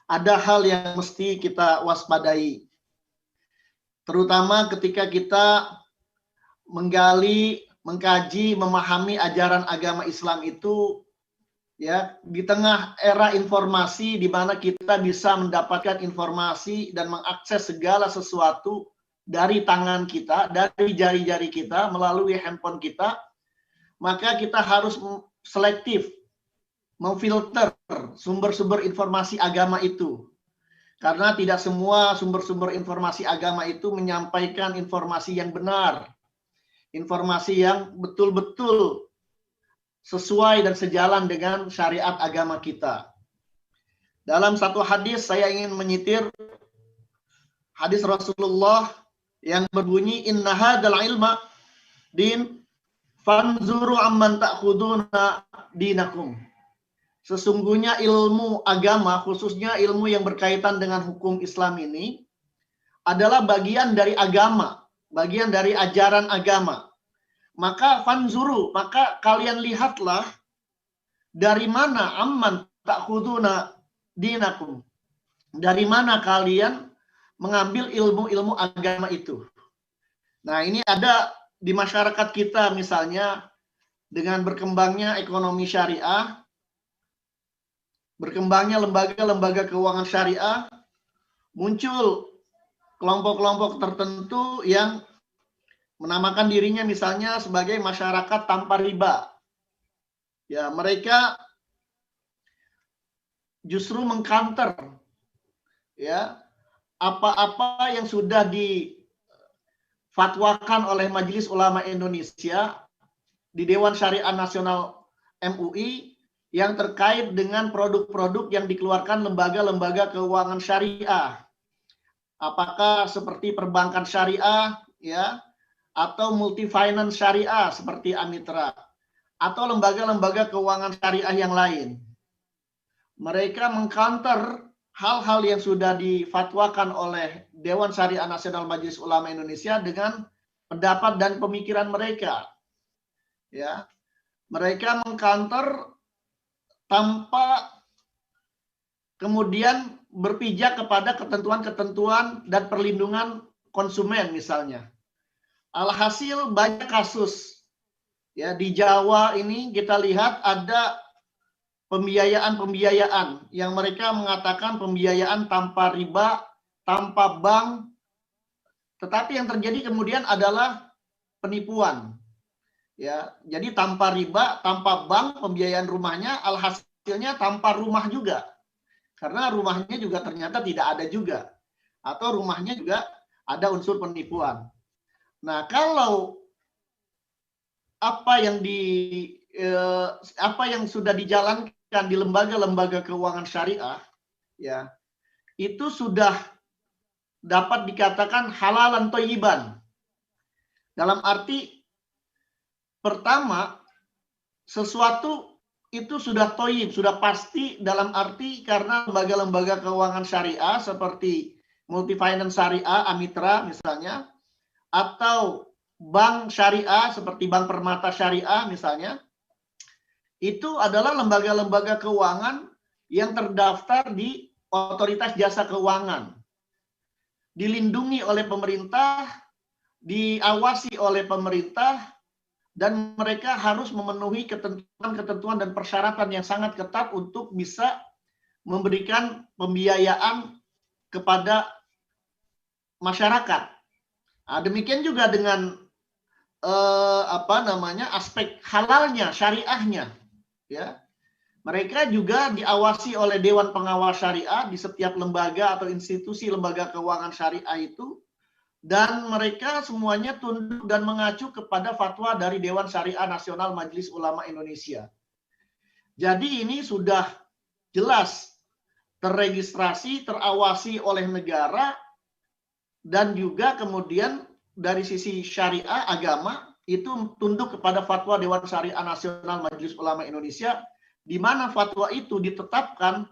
ada hal yang mesti kita waspadai. Terutama ketika kita menggali, mengkaji, memahami ajaran agama Islam itu, ya, di tengah era informasi di mana kita bisa mendapatkan informasi dan mengakses segala sesuatu dari tangan kita, dari jari-jari kita, melalui handphone kita, maka kita harus selektif, memfilter sumber-sumber informasi agama itu. Karena tidak semua sumber-sumber informasi agama itu menyampaikan informasi yang benar, informasi yang betul-betul sesuai dan sejalan dengan syariat agama kita. Dalam satu hadis saya ingin menyitir hadis Rasulullah yang berbunyi, inna hadzal ilma din fanzuru amman ta'khuduna dinakum. Sesungguhnya ilmu agama, khususnya ilmu yang berkaitan dengan hukum Islam ini, adalah bagian dari agama, bagian dari ajaran agama. Maka fanzuru, maka kalian lihatlah dari mana amman ta'khuduna dinakum. Dari mana kalian mengambil ilmu-ilmu agama itu. Nah, ini ada di masyarakat kita misalnya dengan berkembangnya ekonomi syariah, berkembangnya lembaga-lembaga keuangan syariah, muncul kelompok-kelompok tertentu yang menamakan dirinya misalnya sebagai masyarakat tanpa riba. Ya, mereka justru mengcounter ya apa-apa yang sudah difatwakan oleh Majelis Ulama Indonesia di Dewan Syariah Nasional MUI yang terkait dengan produk-produk yang dikeluarkan lembaga-lembaga keuangan syariah. Apakah seperti perbankan syariah, ya, atau multi finance syariah seperti Amitra, atau lembaga-lembaga keuangan syariah yang lain. Mereka mengcounter hal-hal yang sudah difatwakan oleh Dewan Syariah Nasional Majelis Ulama Indonesia dengan pendapat dan pemikiran mereka. Ya, mereka mengcounter tanpa kemudian berpijak kepada ketentuan-ketentuan dan perlindungan konsumen misalnya. Alhasil banyak kasus ya di Jawa ini kita lihat ada pembiayaan yang mereka mengatakan pembiayaan tanpa riba, tanpa bank, tetapi yang terjadi kemudian adalah penipuan. Ya, jadi tanpa riba, tanpa bank, pembiayaan rumahnya, alhasilnya tanpa rumah juga. Karena rumahnya juga ternyata tidak ada juga. Atau rumahnya juga ada unsur penipuan. Nah, kalau apa yang sudah dijalankan di lembaga-lembaga keuangan syariah, ya, itu sudah dapat dikatakan halalan thayyiban. Dalam arti pertama, sesuatu itu sudah thayyib, sudah pasti dalam arti karena lembaga-lembaga keuangan syariah seperti multi finance syariah, Amitra misalnya, atau bank syariah seperti Bank Permata Syariah misalnya, itu adalah lembaga-lembaga keuangan yang terdaftar di Otoritas Jasa Keuangan, dilindungi oleh pemerintah, diawasi oleh pemerintah, dan mereka harus memenuhi ketentuan-ketentuan dan persyaratan yang sangat ketat untuk bisa memberikan pembiayaan kepada masyarakat. Nah, demikian juga dengan aspek halalnya, syariahnya, ya. Mereka juga diawasi oleh Dewan Pengawas Syariah di setiap lembaga atau institusi lembaga keuangan syariah itu, dan mereka semuanya tunduk dan mengacu kepada fatwa dari Dewan Syariah Nasional Majelis Ulama Indonesia. Jadi ini sudah jelas terregistrasi, terawasi oleh negara, dan juga kemudian dari sisi syariah agama itu tunduk kepada fatwa Dewan Syariah Nasional Majelis Ulama Indonesia, di mana fatwa itu ditetapkan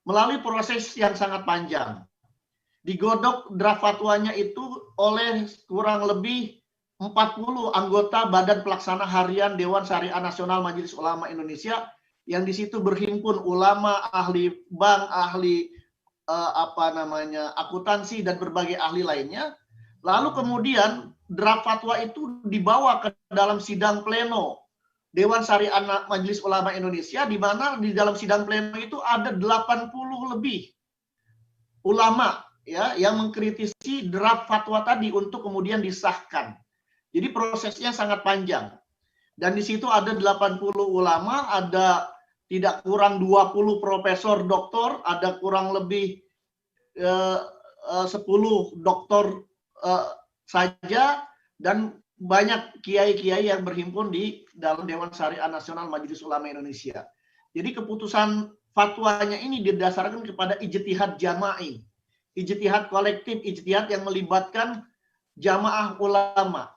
melalui proses yang sangat panjang. Digodok draft fatwanya itu oleh kurang lebih 40 anggota Badan Pelaksana Harian Dewan Syariah Nasional Majelis Ulama Indonesia, yang di situ berhimpun ulama, ahli bank, ahli akuntansi dan berbagai ahli lainnya. Lalu kemudian draft fatwa itu dibawa ke dalam sidang pleno Dewan Syariah Majelis Ulama Indonesia, di mana di dalam sidang pleno itu ada 80 lebih ulama ya yang mengkritisi draft fatwa tadi untuk kemudian disahkan. Jadi prosesnya sangat panjang. Dan di situ ada 80 ulama, ada tidak kurang 20 profesor doktor, ada kurang lebih 10 doktor saja, dan banyak kiai-kiai yang berhimpun di dalam Dewan Syariah Nasional Majelis Ulama Indonesia. Jadi keputusan fatwanya ini didasarkan kepada ijtihad jama'i, ijtihad kolektif, ijtihad yang melibatkan jamaah ulama.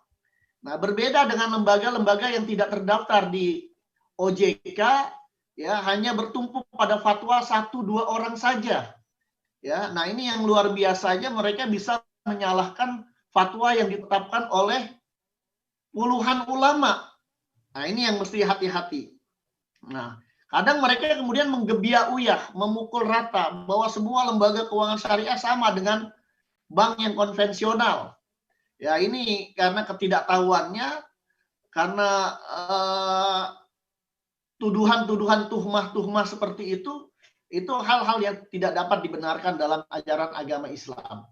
Nah, berbeda dengan lembaga-lembaga yang tidak terdaftar di OJK, ya hanya bertumpu pada fatwa 1-2 orang saja. Ya, nah ini yang luar biasanya, mereka bisa menyalahkan fatwa yang ditetapkan oleh puluhan ulama. Nah, ini yang mesti hati-hati. Nah, kadang mereka kemudian menggebiak-uyah, memukul rata bahwa semua lembaga keuangan syariah sama dengan bank yang konvensional. Ya, ini karena ketidaktahuannya, karena tuduhan-tuduhan, tuhmah-tuhmah seperti itu hal-hal yang tidak dapat dibenarkan dalam ajaran agama Islam.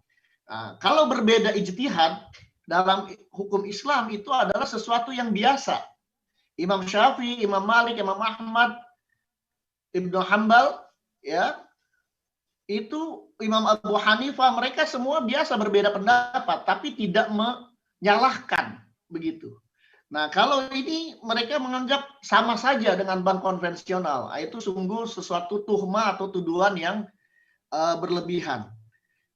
Nah, kalau berbeda ijtihad dalam hukum Islam itu adalah sesuatu yang biasa. Imam Syafi'i, Imam Malik, Imam Ahmad, Ibnu Hanbal, ya, itu Imam Abu Hanifah, mereka semua biasa berbeda pendapat, tapi tidak menyalahkan begitu. Nah, kalau ini mereka menganggap sama saja dengan bank konvensional, itu sungguh sesuatu tuhmah atau tuduhan yang berlebihan.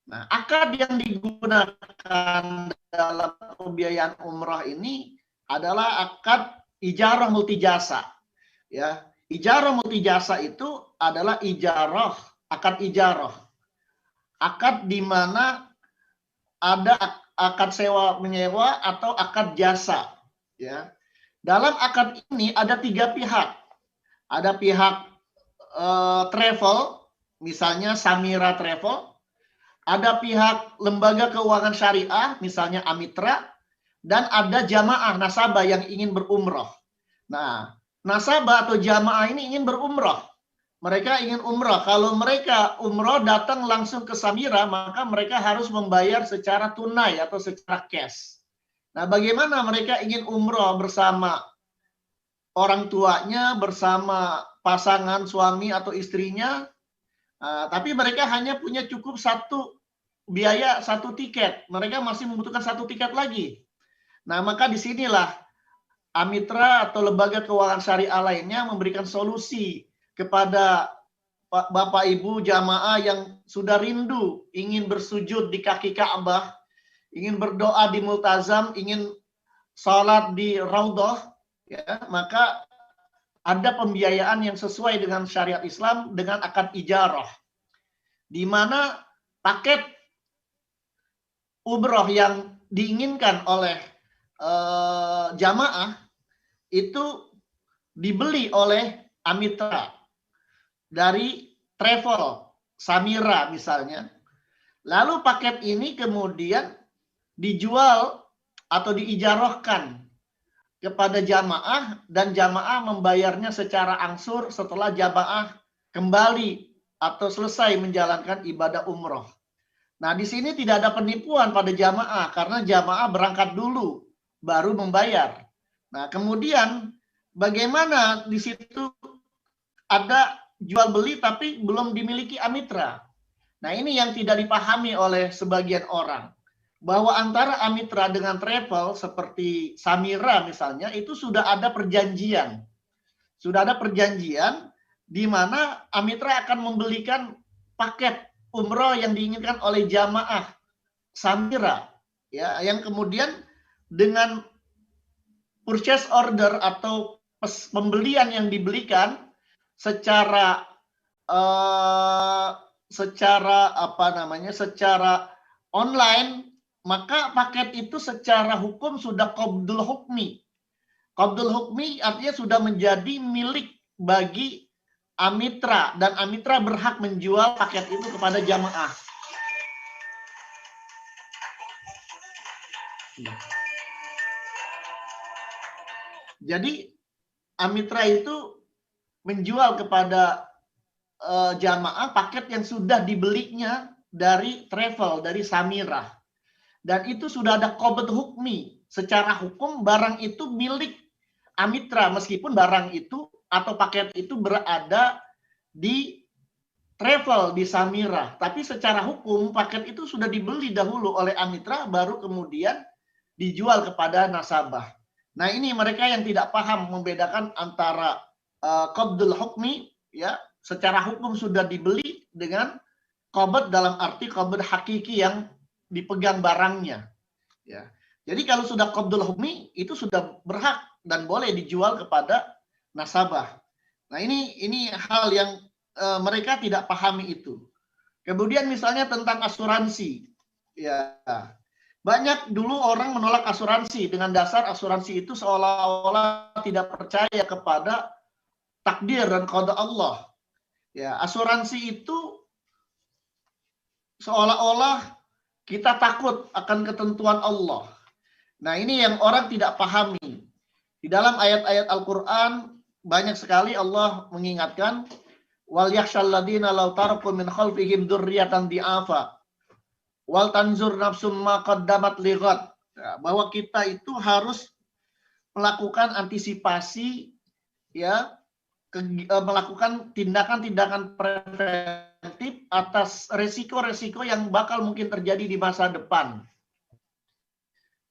Nah, akad yang digunakan dalam pembiayaan umrah ini adalah akad ijarah multijasa. Ya, ijarah multijasa itu adalah ijarah, akad ijarah. Akad di mana ada akad sewa menyewa atau akad jasa. Ya, dalam akad ini ada 3 pihak. Ada pihak travel, misalnya Samira Travel. Ada pihak lembaga keuangan syariah, misalnya Amitra, dan ada jamaah nasabah yang ingin berumroh. Nah, nasabah atau jamaah ini ingin berumroh. Mereka ingin umroh. Kalau mereka umroh datang langsung ke Samira, maka mereka harus membayar secara tunai atau secara cash. Nah, bagaimana mereka ingin umroh bersama orang tuanya, bersama pasangan suami atau istrinya, tapi mereka hanya punya cukup biaya 1 tiket. Mereka masih membutuhkan 1 tiket lagi. Nah, maka disinilah Amitra atau lembaga keuangan syariah lainnya memberikan solusi kepada Bapak Ibu jamaah yang sudah rindu, ingin bersujud di kaki Ka'bah, ingin berdoa di Multazam, ingin sholat di Raudhah, ya, maka ada pembiayaan yang sesuai dengan syariat Islam dengan akad ijarah, di mana paket umroh yang diinginkan oleh jamaah itu dibeli oleh Amitra dari travel Samira misalnya. Lalu paket ini kemudian dijual atau diijarahkan kepada jamaah, dan jamaah membayarnya secara angsur setelah jamaah kembali atau selesai menjalankan ibadah umroh. Nah, di sini tidak ada penipuan pada jamaah karena jamaah berangkat dulu baru membayar. Nah, kemudian bagaimana di situ ada jual beli tapi belum dimiliki Amitra. Nah, ini yang tidak dipahami oleh sebagian orang. Bahwa antara Amitra dengan travel seperti Samira misalnya itu sudah ada perjanjian. Sudah ada perjanjian di mana Amitra akan membelikan paket umroh yang diinginkan oleh jamaah Samira, ya, yang kemudian dengan purchase order atau pembelian yang dibelikan secara secara online, maka paket itu secara hukum sudah qabdul hukmi. Qabdul hukmi artinya sudah menjadi milik bagi Amitra, dan Amitra berhak menjual paket itu kepada jamaah. Jadi Amitra itu menjual kepada jamaah paket yang sudah dibelinya dari travel, dari Samirah. Dan itu sudah ada qabd hukmi. Secara hukum barang itu milik Amitra, meskipun barang itu atau paket itu berada di travel, di Samirah. Tapi secara hukum paket itu sudah dibeli dahulu oleh Amitra, baru kemudian dijual kepada nasabah. Nah, ini mereka yang tidak paham membedakan antara qabdul hukmi, ya, secara hukum sudah dibeli, dengan qabd dalam arti qabd hakiki yang dipegang barangnya. Ya. Jadi kalau sudah qabdul hukmi itu sudah berhak dan boleh dijual kepada nasabah. Nah, ini hal yang mereka tidak pahami itu. Kemudian misalnya tentang asuransi. Ya. Banyak dulu orang menolak asuransi dengan dasar asuransi itu seolah-olah tidak percaya kepada takdir dan qada Allah. Ya, asuransi itu seolah-olah kita takut akan ketentuan Allah. Nah, ini yang orang tidak pahami. Di dalam ayat-ayat Al-Qur'an banyak sekali Allah mengingatkan, wal yakhshal ladina law taraku min khalfihim dzurriyyatan di'afa wal tanzur nafsum ma qaddamat lighat, bahwa kita itu harus melakukan antisipasi, ya, melakukan tindakan-tindakan preventif atas resiko-resiko yang bakal mungkin terjadi di masa depan.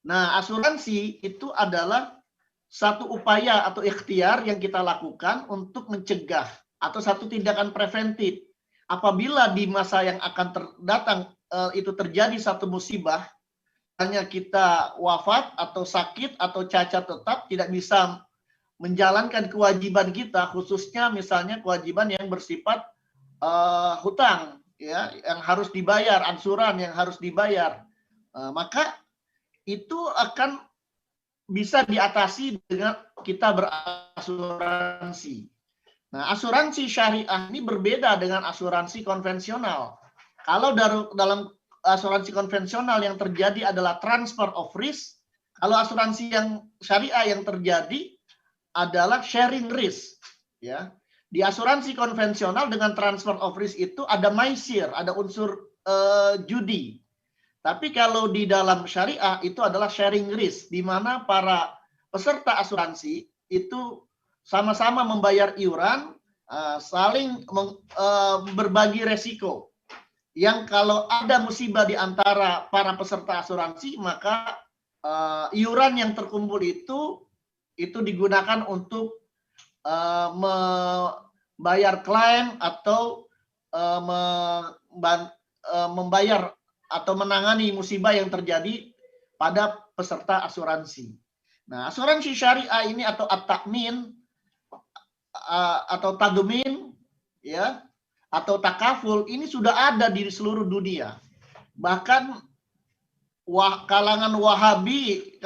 Nah, asuransi itu adalah satu upaya atau ikhtiar yang kita lakukan untuk mencegah, atau satu tindakan preventif apabila di masa yang akan datang itu terjadi satu musibah, hanya kita wafat atau sakit atau cacat tetap, tidak bisa menjalankan kewajiban kita, khususnya misalnya kewajiban yang bersifat hutang, ya, yang harus dibayar, ansuran yang harus dibayar, maka itu akan bisa diatasi dengan kita berasuransi. Nah, asuransi syariah ini berbeda dengan asuransi konvensional. Kalau dalam asuransi konvensional yang terjadi adalah transfer of risk, kalau asuransi yang syariah yang terjadi adalah sharing risk. Ya, di asuransi konvensional dengan transfer of risk itu ada maisir, ada unsur judi. Tapi kalau di dalam syariah itu adalah sharing risk, di mana para peserta asuransi itu sama-sama membayar iuran, saling berbagi resiko. Yang kalau ada musibah di antara para peserta asuransi, maka iuran yang terkumpul itu digunakan untuk membayar klaim atau membayar atau menangani musibah yang terjadi pada peserta asuransi. Nah, asuransi syariah ini atau at-ta'min atau tadmin, ya, atau takaful, ini sudah ada di seluruh dunia. Bahkan kalangan Wahabi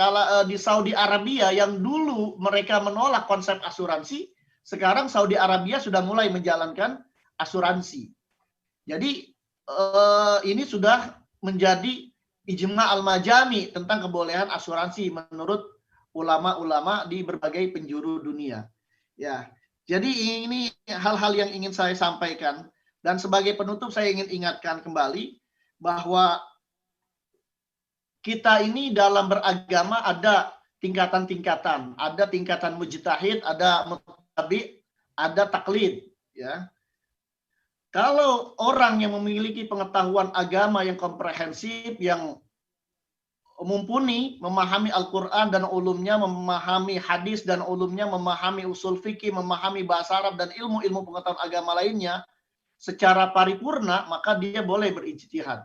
di Saudi Arabia yang dulu mereka menolak konsep asuransi, sekarang Saudi Arabia sudah mulai menjalankan asuransi. Jadi ini sudah menjadi ijma al-majami tentang kebolehan asuransi menurut ulama-ulama di berbagai penjuru dunia. Ya, jadi ini hal-hal yang ingin saya sampaikan. Dan sebagai penutup saya ingin ingatkan kembali bahwa kita ini dalam beragama ada tingkatan-tingkatan, ada tingkatan mujtahid, ada muttabi, ada taklid, ya. Kalau orang yang memiliki pengetahuan agama yang komprehensif, yang mumpuni, memahami Al-Quran dan ulumnya, memahami hadis dan ulumnya, memahami usul fikih, memahami bahasa Arab dan ilmu-ilmu pengetahuan agama lainnya secara paripurna, maka dia boleh berijtihad.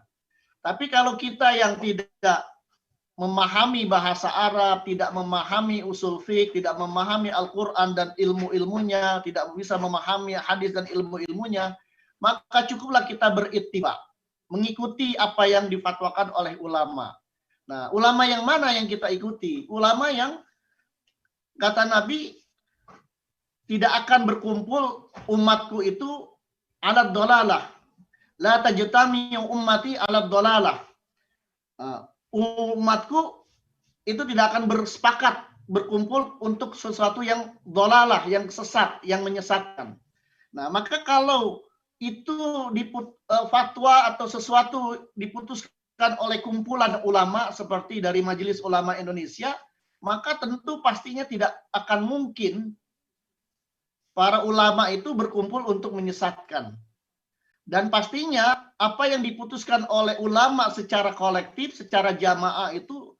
Tapi kalau kita yang tidak memahami bahasa Arab, tidak memahami usul fikih, tidak memahami Al-Quran dan ilmu-ilmunya, tidak bisa memahami hadis dan ilmu-ilmunya, maka cukuplah kita berittiba, mengikuti apa yang difatwakan oleh ulama. Nah, ulama yang mana yang kita ikuti? Ulama yang kata Nabi tidak akan berkumpul umatku itu ala dolalah. La tajtami ummati ala dolalah. Umatku itu tidak akan bersepakat berkumpul untuk sesuatu yang dolalah, yang sesat, yang menyesatkan. Nah, maka kalau itu fatwa atau sesuatu diputuskan oleh kumpulan ulama seperti dari Majelis Ulama Indonesia, maka tentu pastinya tidak akan mungkin para ulama itu berkumpul untuk menyesatkan. Dan pastinya apa yang diputuskan oleh ulama secara kolektif, secara jamaah itu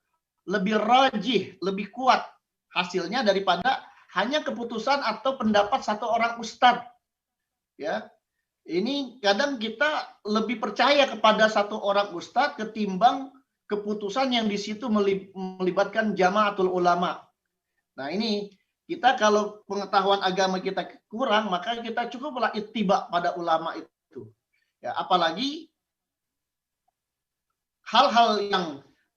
lebih rajih, lebih kuat hasilnya daripada hanya keputusan atau pendapat satu orang ustadz. Ya, ini kadang kita lebih percaya kepada satu orang ustadz ketimbang keputusan yang di situ melibatkan jamaatul ulama. Nah, ini kita kalau pengetahuan agama kita kurang, maka kita cukuplah ittiba pada ulama itu. Ya, apalagi hal-hal yang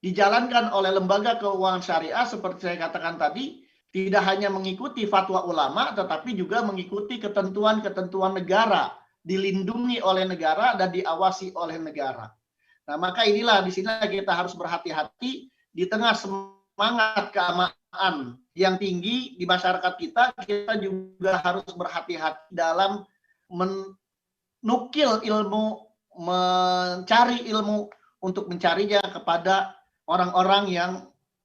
dijalankan oleh lembaga keuangan syariah seperti saya katakan tadi, tidak hanya mengikuti fatwa ulama, tetapi juga mengikuti ketentuan-ketentuan negara, dilindungi oleh negara dan diawasi oleh negara. Nah, maka inilah di sini kita harus berhati-hati di tengah semangat keagamaan yang tinggi di masyarakat kita, kita juga harus berhati-hati dalam menukil ilmu, mencari ilmu untuk mencarinya kepada orang-orang yang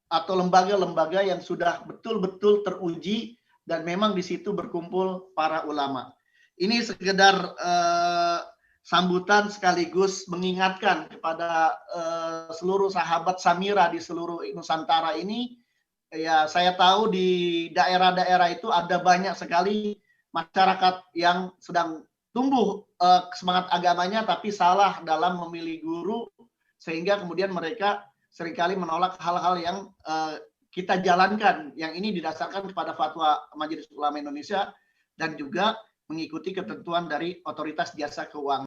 atau lembaga-lembaga yang sudah betul-betul teruji dan memang di situ berkumpul para ulama. Ini sekedar sambutan sekaligus mengingatkan kepada seluruh sahabat Samira di seluruh Nusantara ini. Ya, saya tahu di daerah-daerah itu ada banyak sekali masyarakat yang sedang tumbuh semangat agamanya tapi salah dalam memilih guru, sehingga kemudian mereka seringkali menolak hal-hal yang kita jalankan, yang ini didasarkan kepada fatwa Majelis Ulama Indonesia dan juga mengikuti ketentuan dari Otoritas Jasa Keuangan.